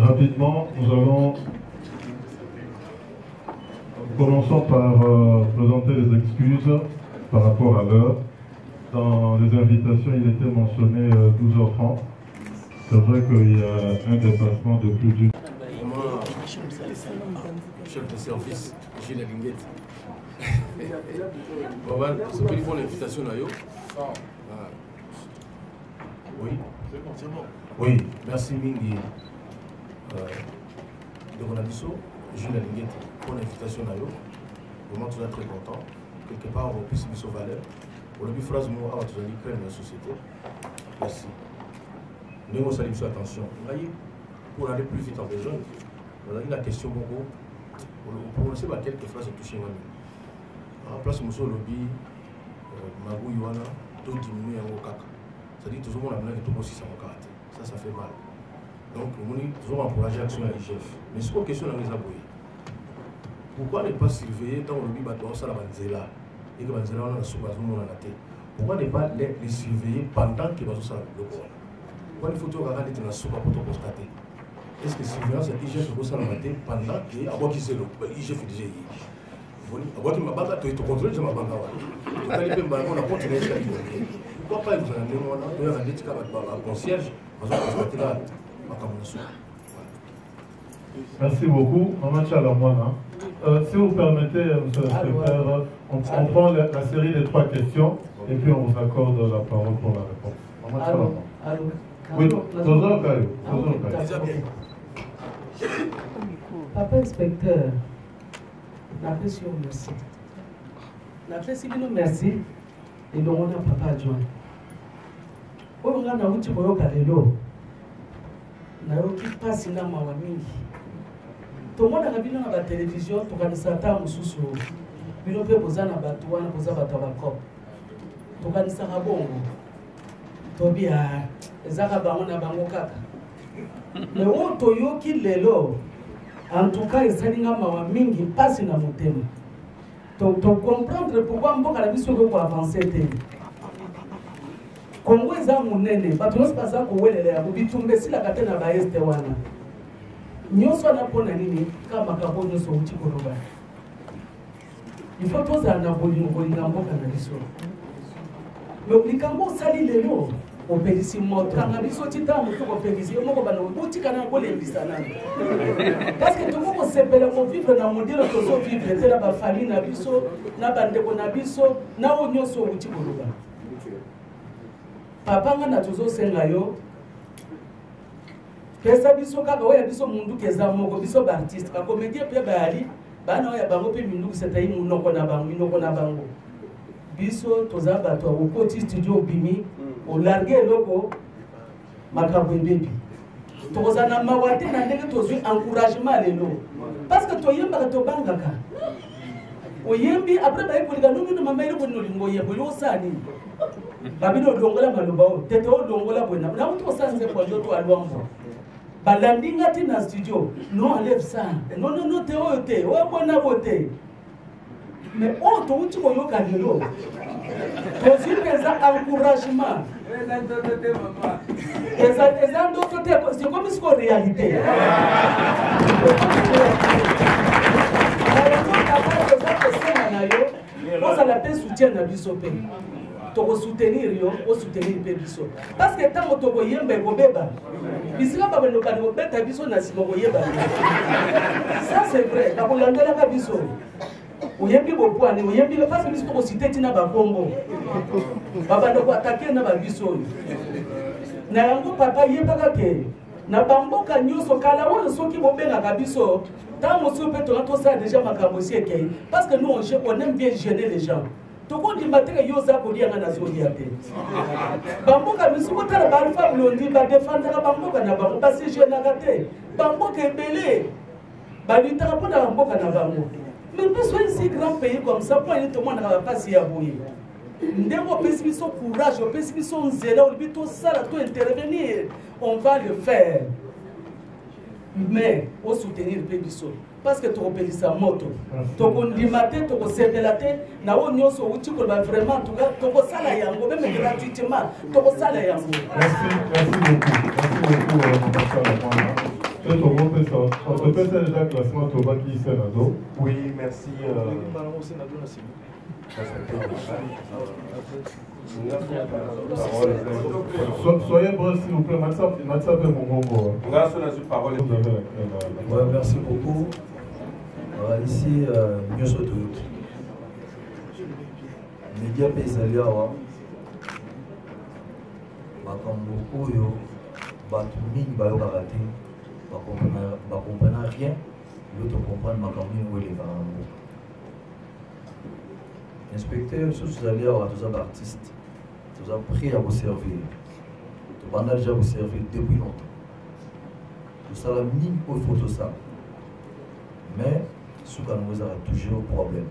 Rapidement, commençons par présenter les excuses par rapport à l'heure. Dans les invitations, il était mentionné 12h30. C'est vrai qu'il y a un déplacement de plus d'une. Chef de service, Gilles Linguette. C'est pas une bonne invitation là. Oui, c'est bon. Oui, merci Mingi. De Ronabiso, Gilles Linguette, pour l'invitation là. Vraiment, tout très content. Quelque part, on puisse mettre sur valeur. Pour le but, phrase, moi, tu as dit créer une société. Merci. Nous, on salue attention. Pour aller plus vite en besoin, on a eu la question beaucoup. Pour lancer quelques phrases touchées. En place, monsieur lobby, Magou Yuana, tout diminuer en Okaka. C'est-à-dire que tout le monde a besoin de tout aussi ça fait mal. Donc, on est toujours encouragé l'action à l'IGF. Mais c'est une question dans les aboués. Pourquoi ne pas surveiller tant le lobby bateau ça la banzela et que banzela on a sous bazou mon la tête? Pourquoi ne pas les surveiller pendant que bazou ça le corps? Pourquoi il faut toujours regarder dans la soupe pour constater? Est-ce que surveillance est IGF pour ça la tête pendant que à quoi qui c'est le IGF déjà pourquoi pas vous en avez un concierge. Merci beaucoup. Si vous permettez, monsieur l'inspecteur, on prend la série des 3 questions et puis on vous accorde la parole pour la réponse. Oui, Papa inspecteur, l'appréciation merci. L'appréciation merci. Et donc on a papa adjoint. On a un petit peu de calelo. On a un petit peu de mawami. Tout le monde a vu dans la télévision, tout le monde a vu sous il peut poser na batouana poser batabako. Tout le monde a bongo. Tobi a ezaka bango na bango kaka. Mais on toyo ki lelo. En tout cas, il s'agit de mingi passe na motema. To comprendre pourquoi mboka la biso ko avancer te. Kongo eza munene, bato nyonso baza kowelela bitumbe sila kate na baeste wana. Nyonso na pona nini kama makambo nyonso uti koloba. Il faut tozala na bolinga mboka na biso. Donc likambo sali lelo opelisi moto kanga biso tita moto opelisi moko bana utika na kolembisa nana. Parce que tout le monde sepela ko vivre na modelo tozo vivre tela ba famille na biso na bandeko na biso na onyoso uti koloba. Papa nga na tozo senga yo pesa biso kaka oya biso mundu keza moko biso ba artiste ka comédien pe ba ali bana oya bango pe mindu setayi munoko na bango biso toza bato au côté studio bimi au larguer loko makambo bebi toza na mawate na ndenge tozwi encouragement lelo parce que toyemba to bangaka oyembi après ba ekolika nungu na mama ile ko nolingo yembo yo sani babino dongola maloba o tete o dongola bona na mtu osanze kwa joto alwambo balandinga ti na studio non enlève ça non te o te o bona bote mais on to uti ko yoka lelo to si pesa encouragement eza ndo to te c'est comme si ko réalité on la paix soutien na biso pe to soutenir yo o soutenir pe biso parce que tant to ko yemba ko beba bisika ba beno ba ko beta biso na simo ko yeba ça c'est vrai ka ko landela ka biso oyembi bopwane oyembi parce que biso to ko citer tina ba Congo baba ndo ko attaquer na ba biso na yango papa yeba ka ke na bamboka nyonso kala wona soki bobenga ka biso tant mo so pe to ça déjà makambo si ekei parce que nous on aime bien gêner les gens. Toko di mateka yoza ko lianga na zodi ate. Bamboka misuko tala ba alfa blondi ba défendre bamboka na bango ba si jeune ngate. Bamboka ebele. Ba litara pona bamboka na bango. Mais besoin si grand pays comme ça pour tout le monde na pas si aboyer. Ndemo pesi biso courage, pesi biso nzela, on bito sala to intervenir, on va le faire. Mais on soutenir le biso. Parce que tu repelles sa moto. Tu condimate, tu sepelate, na o nyonso uti ko vraiment en tout cas tu ko sala yango même gratuitement, tu ko sala yango. Merci beaucoup. Merci beaucoup, On peut faire déjà classement Toba qui Sénado. Oui, merci. Soyez bref s'il vous plaît, Matsa fait mon bongo. Merci beaucoup. Ici, nous sommes tous. Média Pézalia, makambo oyo bato mingi bayokaka te bakomprena rien l'autre comprendre makambo oyo elekaka na mboka. Inspecteur so tozali awa toza baartiste toza prêt à vous servir tobanda déjà vous servir depuis longtemps tosala mingi oyo faut tosala mais suka nango ezaka toujours problème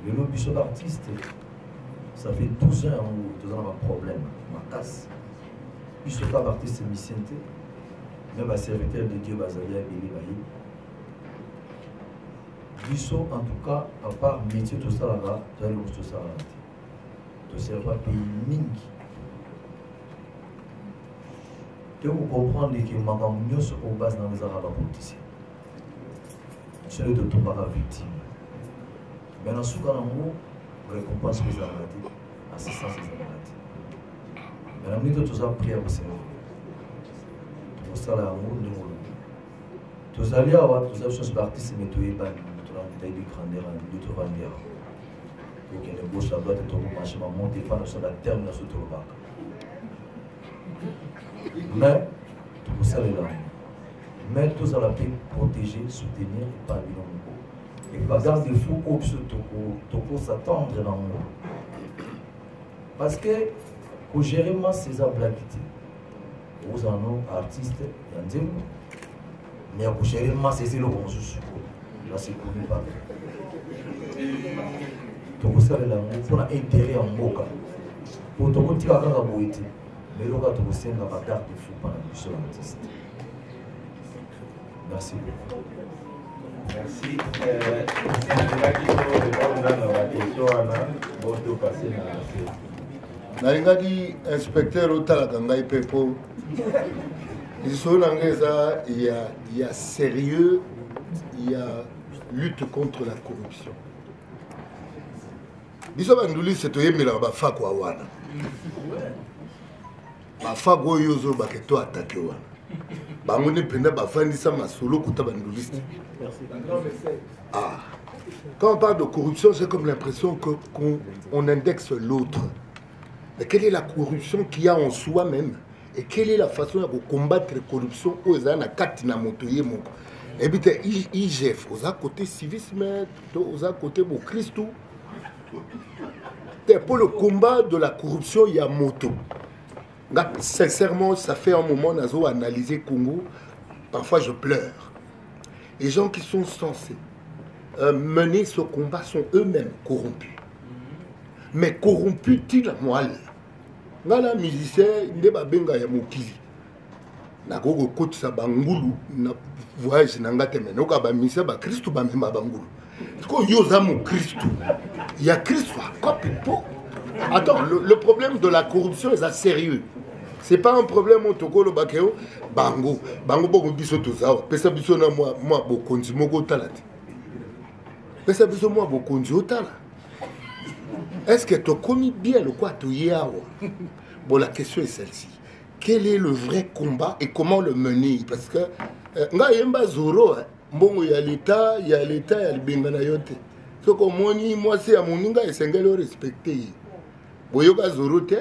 lelo biso baartiste ça fait 12 ans où nous avons un problème, ma casse. Puis ce pas artiste missionné, même un serviteur de Dieu, Bazalia et Lévaï. Biso, en tout cas, à part métier, tout ça là-bas, tu as le tout ça là-bas. Tu ne sais pas pays mingi. Tu vous comprendre que Magamio se base dans les arabes politiciens. C'est le de tomber à victime. Mais dans ce cas-là, récompense les arabes, assistance les arabes. Mais la minute où tu as pris à vous servir, tu as ça là, tu as allé avoir, tu as chose d'artiste, mais tu es pas, tu as une taille de grandeur, tu as une guerre. Donc il y a une gauche à droite, tu as marché, tu as monté, tu as la terre, tu as sauté le bac. Mais, tu as allé là. Mais tu as la paix, protéger, soutenir et pas vivre. Et par exemple, il faut aussi s'attendre dans le monde. Parce que, pour gérer ces blaguités, vous en avez artistes, il y a un mais pour gérer ces éloges, là c'est connu pas. Donc vous savez, pour l'intérêt en moka, pour tout le monde, mais le gars, vous savez, la bagarre de fou pendant le seul artiste. Merci beaucoup. Merci. Nalingaki inspecteur otalaka ngai mpe po liso na ngai eza il y a sérieux, il y a lutte contre la corruption. Biso bandulisi toyemelaka bafako wana bafako oyo ozobake to atake wana bango nde mpenza bafandisa masolo kuta bandulisi. Ah. Quand on parle de corruption, j'ai comme l'impression qu'on indexe l'autre. Mais quelle est la corruption qu'il y a en soi-même? Et quelle est la façon de combattre la corruption aux Katina Montoyer? Et bien, IGF, aux côté civisme, aux côté de Christ. Pour le combat de la corruption, il y a moto. Sincèrement, ça fait un moment que nous avons analysé Congo. Parfois, je pleure. Les gens qui sont censés mener ce combat sont eux-mêmes corrompus. Mais corrompus-ils moi? Ngala musicien ndeba benga ya mokili. Na gogo kotisa bangulu na voyage na ngate mais noka ba musicien ba Christ ba memba bangulu. Ko yoza mo Christ. Il y a Christ quoi pour. Attends, le problème de la corruption est sérieux. C'est pas un problème au Tokolo Bakeo bango boko biso toza. Pesa biso na moi bokonzi moko talati. Pesa biso moi bokonzi otala. Est-ce que tu as commis bien le quoi tu y as? Bon, la question est celle-ci. Quel est le vrai combat et comment le mener? Parce que nga yemba zoro, bon il y a l'État, il y a le bengana yote. Ce que moi c'est à mon ninga et c'est le respecter. Boyoga zoro te.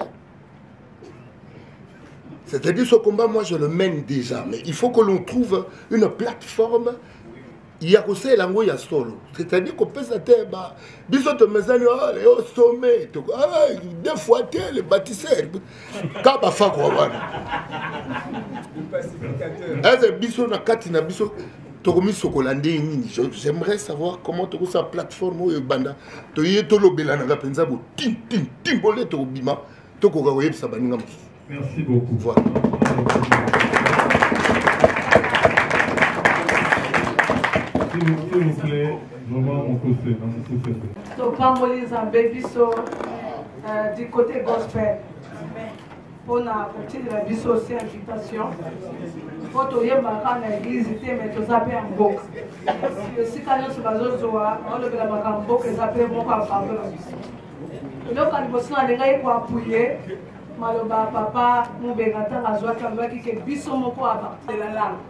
C'est-à-dire ce combat, moi je le mène déjà, mais il faut que l'on trouve une plateforme. Il y a aussi l'ango ya solo, c'est-à-dire qu'on peut s'attendre à biso to mezani au sommet, deux fois les bâtisseurs, quand ba fa quoi wana. Est-ce biso na kati na biso to komi sokolande nini? J'aimerais savoir comment to sa plateforme au banda to yeto lobela na penza bo tim bolé to bima to ko ga yebisa baninga. Merci beaucoup. Voilà. S'il vous plaît, vraiment mon côté, dans ce fait. Donc, Pamoli Zambé, du côté gospel. On a continué la vie aussi invitation. Quand on y est marqué dans l'église, mais tout ça fait un boc. Si quand on se base sur soi, on le fait un boc et ça fait beaucoup à parler la vie. Et donc quand on se dit qu'on a appuyé, maloba papa, mon bengata la joie quand on qui biso moko à partir de la langue.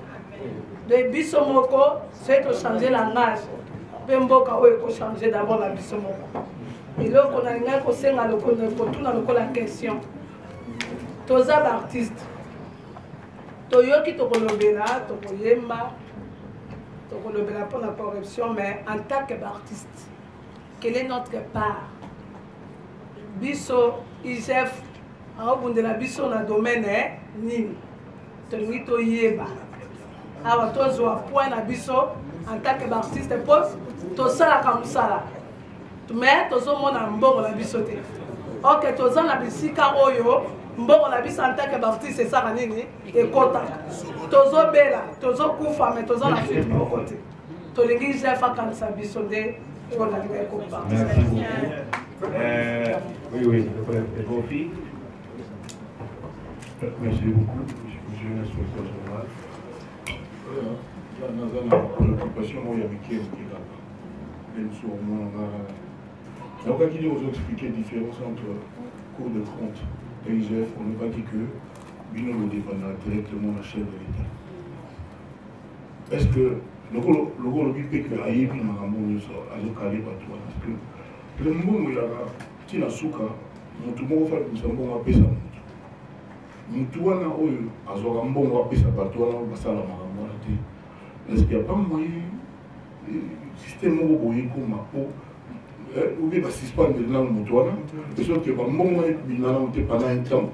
Le biso moko, c'est de changer la langage. Bemboka il faut changer d'abord la biso moko. Et donc on a dit qu'on sait qu'on a la question. Tous les artistes, Toyoki Tokolobela, Tokoyemba, Tokolobela pour la corruption, mais en tant qu'artiste, quelle est notre part? Bisso, IGF, en haut de la Bisso dans le domaine, Nini, Toyoki Toyeba. Alors, tous les points à Bisso, en tant qu'artiste, tout ça comme ça. Mais tous les gens ont bon la Bisso. Ok, tous les gens ont Bissika Oyo. Mbongo na biso en tant que baptiste c'est ça nini et kota tozo bela tozo kufa mais tozo la suite au côté tolingi chef akanisa biso de on a dit ko ba. Merci beaucoup. Oui le profit. Merci beaucoup. Je suis inspecteur général. Dans une préoccupation il y a Mickey qui là. Même sur moi donc quand il nous expliquer la différence entre cours de compte et IGF, on n'a pas dit que Bino le dépendra directement la chef de l'État. Est-ce que le rôle du PQ a été mis en amont à l'occasion parce que le monde où il y a un souka, tout le monde va faire un bon appel ça. Tout le monde a un bon appel ça, tout le monde va faire la est-ce qu'il n'y a pas moyen système où il y a comme ma peau ou bien suspendre dans le motoir, de sorte que bon moment pendant un temps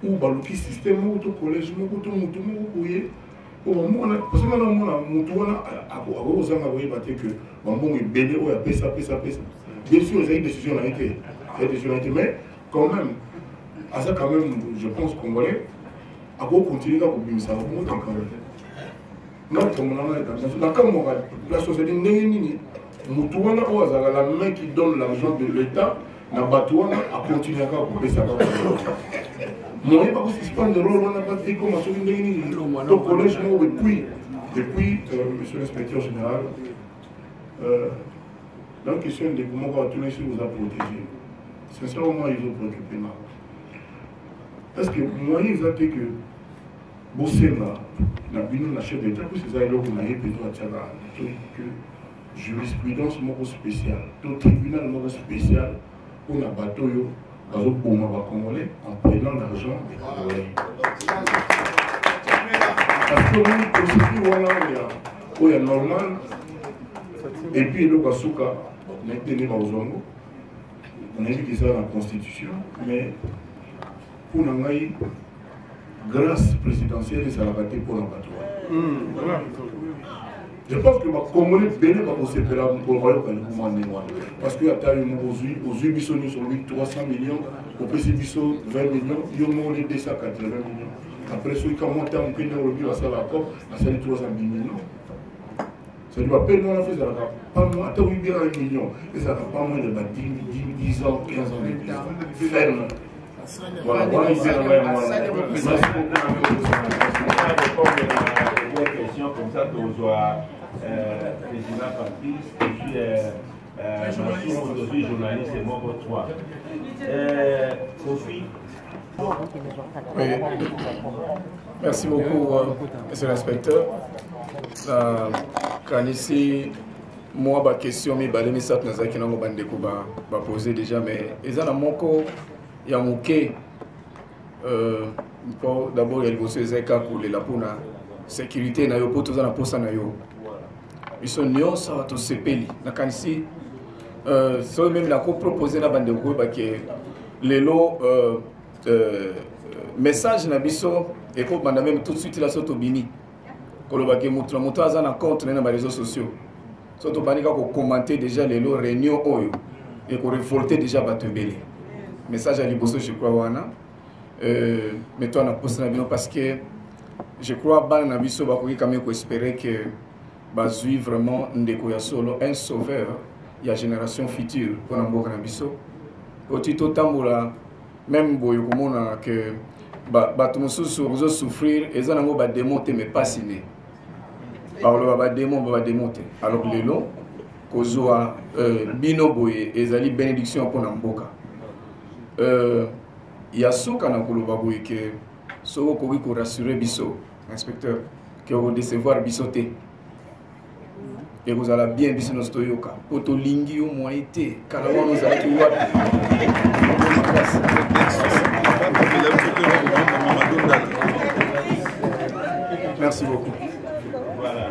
ou le système ou tout collège ou tout parce que maintenant mon motoir a aux gens que bon est béni ou a ça bien sûr les décisions ont été mais quand même à ça quand même je pense qu'on va à continuer à bien ça non comme on a la société n'est Moutouana la main qui donne l'argent de l'État, n'a pas à continuer à couper ça. Moi, je ne sais pas si c'est de rôle, on n'a pas dit comment se fait. Donc, collège, depuis, monsieur l'inspecteur général, la question de comment on va tourner sur vous a protégé. Sincèrement, ils ont préoccupé. Parce que moi, ils ont dit que Bossema, la chef d'État, c'est ça, il a jurisprudence spéciale, tout tribunal spécial pour la bateau congolais en prenant l'argent des Congolais. Parce que nous, procédure, il y a normal, et puis le Basuka, on a tenu on a dit que ça dans la Constitution, mais pour nous, grâce présidentielle, ça a raté pour la bateau. Je pense que les Congolais béné pour se faire pour voir parce que aux Ubisonis sur 300 millions, au PCBiso 20 millions, ils ont 280 millions. Après ceux qui ont monté en pays de la salle à COP, la salle 310 millions. Ça ne doit pas nous faire ça. Pas moins, attends, 8 millions. Et ça n'a pas moins de 10 ans, 15 ans de plus. Ferme. Voilà, voilà, il merci beaucoup. Question comme ça, tu dois président Patrice, et puis aujourd'hui journaliste et moi pour toi. Sophie. Oui. Merci beaucoup, monsieur l'inspecteur. Quand ici, moi, ma question, mais les messages que nous avons posé déjà, mais ils ont il y a un quai. D'abord, il y a le cas pour la sécurité, na yo pour tous na posa na yo. Ils sont nions ça to sepeli. Na kanisi so même la proposer na bande ko ba ke lelo message na biso et pour banda même tout de suite la soto bini. Ko lo ba ke mutu aza na compte na ba réseaux sociaux. Soto banika ko commenter déjà lelo réunion oyo et ko révolter déjà batembele. Message à liboso je crois wana mais toi na posa na bino parce que je crois que Nabiso va quand même espérer que Bazui vraiment Ndeko solo un sauveur il y a génération future pour Namboka Nabiso. Au Tito Tamboula même boyo komona que bato mosusu kozosouffrir eza nango bademo te mais pas sine bakoloba bademo te alors lelo kozwa bino boye ezali bénédiction mpona mboka ya suka na koloba boye ke soki okoki korassure biso inspecteur ke okodecevoir biso te ekozala bien biso nyonso toyoka po tolingi yo mwaye te kala wana ozalaki wapi makasi. Merci beaucoup. Voilà.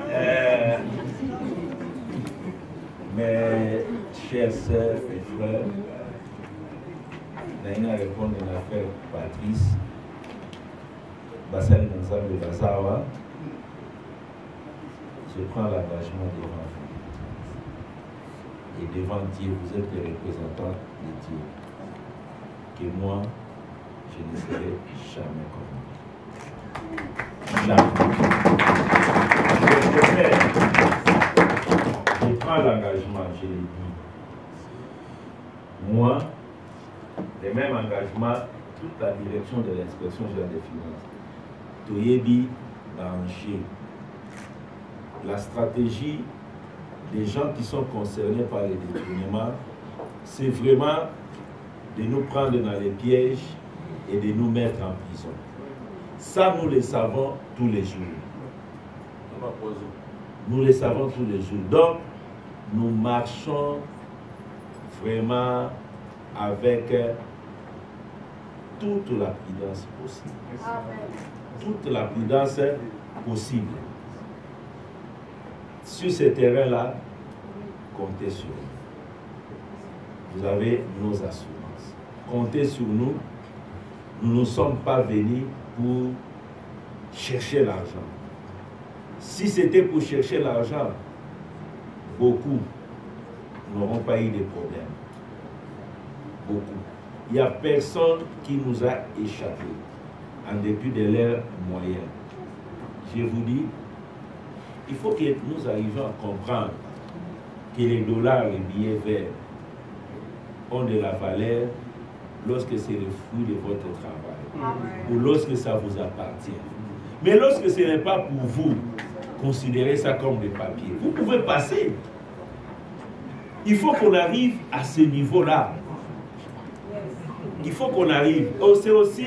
Mes chers sœurs et frères, nous allons répondre à l'affaire Patrice. Bassel Nzambe Bazawa. Je prends l'engagement devant vous. Et devant Dieu, vous êtes les représentants de Dieu. Que moi, je ne serai jamais comme vous. Là. Je prends l'engagement, je l'ai dit. Moi, le même engagement, toute la direction de l'inspection générale des finances. Toyebi Banché. La stratégie des gens qui sont concernés par les détournements, c'est vraiment de nous prendre dans les pièges et de nous mettre en prison. Ça, nous le savons tous les jours. Nous le savons tous les jours. Donc, nous marchons vraiment avec toute la prudence possible. Toute la prudence possible. Sur ce terrain-là, comptez sur nous. Vous avez nos assurances. Comptez sur nous. Nous ne sommes pas venus pour chercher l'argent. Si c'était pour chercher l'argent, beaucoup n'auront pas eu de problème. Beaucoup. Il n'y a personne qui nous a échappé en dépit de leurs moyens. Je vous dis, il faut que nous arrivions à comprendre que les dollars et les billets verts ont de la valeur lorsque c'est le fruit de votre travail. Ou lorsque ça vous appartient. Mais lorsque ce n'est pas pour vous, considérez ça comme des papiers. Vous pouvez passer. Il faut qu'on arrive à ce niveau-là. Il faut qu'on arrive. C'est aussi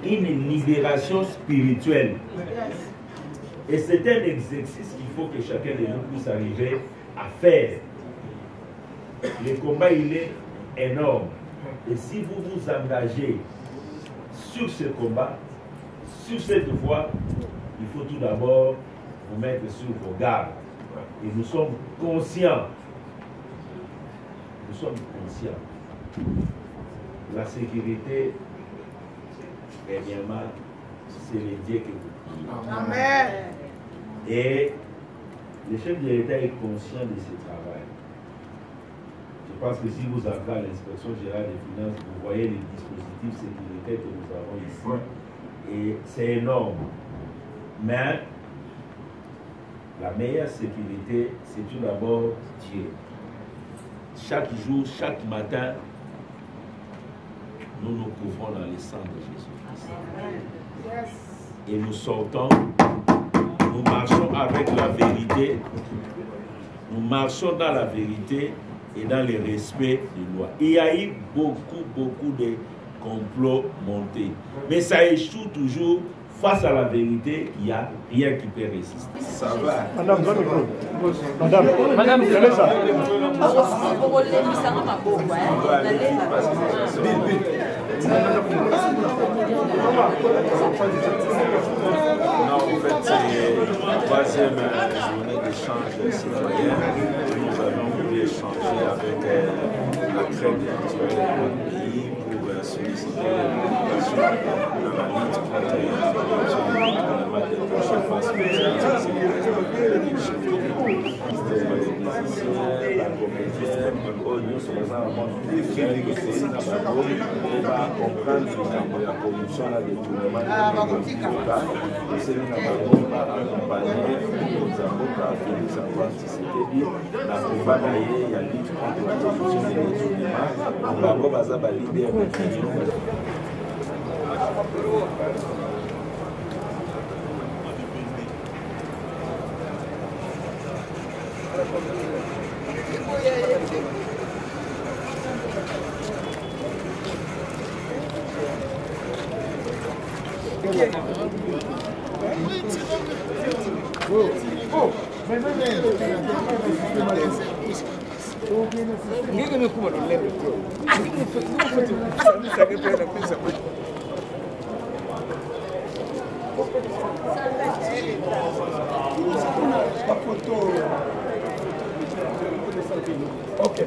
une libération spirituelle. Et c'est un exercice qu'il faut que chacun de nous puisse arriver à faire. Le combat, il est énorme. Et si vous vous engagez sur ce combat, sur cette voie, il faut tout d'abord vous mettre sur vos gardes. Et nous sommes conscients. Nous sommes conscients. La sécurité, premièrement, c'est le Dieu que vous priez. Amen. Et le chef de l'État est conscient de ce travail. Je pense que si vous entrez à l'inspection générale des finances, vous voyez les dispositifs sécuritaires que nous avons ici. Et c'est énorme. Mais la meilleure sécurité, c'est tout d'abord Dieu. Chaque jour, chaque matin, nous nous couvrons dans le sang de Jésus-Christ. Et nous sortons, nous marchons avec la vérité, nous marchons dans la vérité et dans le respect des lois. Il y a eu beaucoup de complots montés. Mais ça échoue toujours. Face à la vérité, il n'y a rien qui peut résister. Ça va. Madame, quelle est ça? Non, en fait, c'est la troisième journée d'échange citoyen. Nous allons voulu échanger avec la crème des pays pour solliciter les recommandations dans la lutte contre la corruption et le des prochaines phases la comédienne, nous sommes en comprendre la corruption, la détournement de la c'est une accompagner aux avocats et les anticiper la propagande, il y a lutte contre la corruption et le détournement. On va leader Ok.